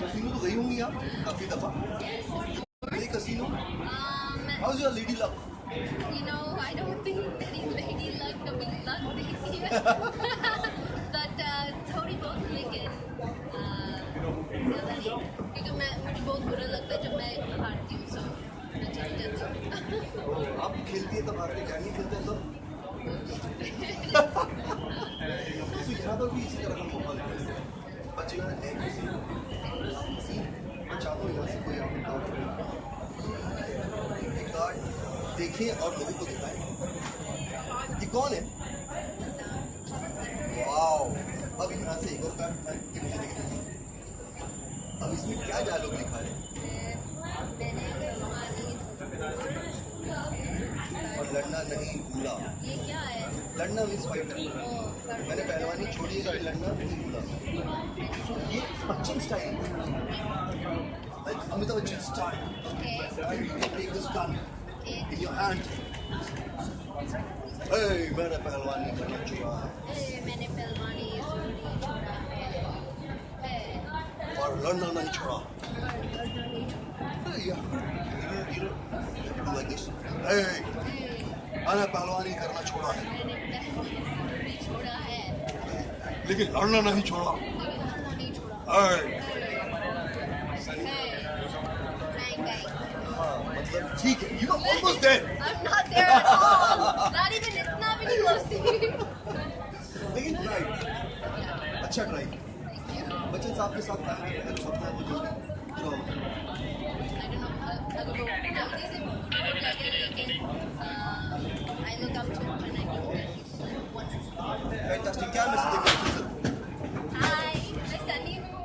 casino तो गई होंगी आप काफी दफा casino how is your lady luck You know, I don't think that is lady luck कभी luck देखी है but थोड़ी बहुत लेकिन ज़्यादा नहीं क्योंकि मुझे बहुत बुरा लगता है जब मैं हारती हूँ so मैं चली जाती हूँ आप खेलती है तब हारते क्या नहीं खेलते तब तो यहाँ पर भी इसी तरह का माहौल है बच्चे का मैं चाहता हूँ यहाँ से कोई एक कार्ड देखें और लोगों को दिखाएं ये कौन है वाओ अब यहाँ से एक और कार्ड दिखाएं कि मुझे देखते हैं अब इसमें क्या डायलॉग लिखा है और लड़ना नहीं भूला ये क्या है लड़ना मीन्स फाइट करना मैंने पहलवानी छोड़ी है कभी लड़ना नहीं भूला ये Bachchan style Amitabh Bachchan style take this gun in your hand hey मैंने पहलवानी करना छोड़ा है मैंने पहलवानी छोड़ा है और लड़ना नहीं छोड़ा like this hey मैंने पहलवानी करना छोड़ा है लेकिन लड़ना नहीं छोड़ा hey मतलब ठीक है you are almost there I'm not there at all not even इतना भी नहीं close to you लेकिन ट्राई अच्छा ट्राई बच्चन साहब के साथ काम करने का सपना है मुझे I don't know अगर वो जल्दी से लगे लेकिन I look up to him and I know that he's wonderful fantastic क्या मैसेज देंगे Hi मैं सनी हूँ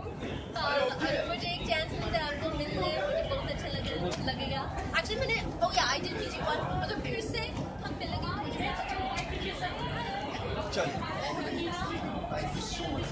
अगर मुझे एक चांस मिल जाए आपको मिलने मुझे बहुत अच्छा लगेगा एक्चुअली मैंने oh yeah I did PG1 मतलब फिर से हम मिलेंगे मुझे बहुत अच्छा लगेगा चलिए थैंक यू सो मच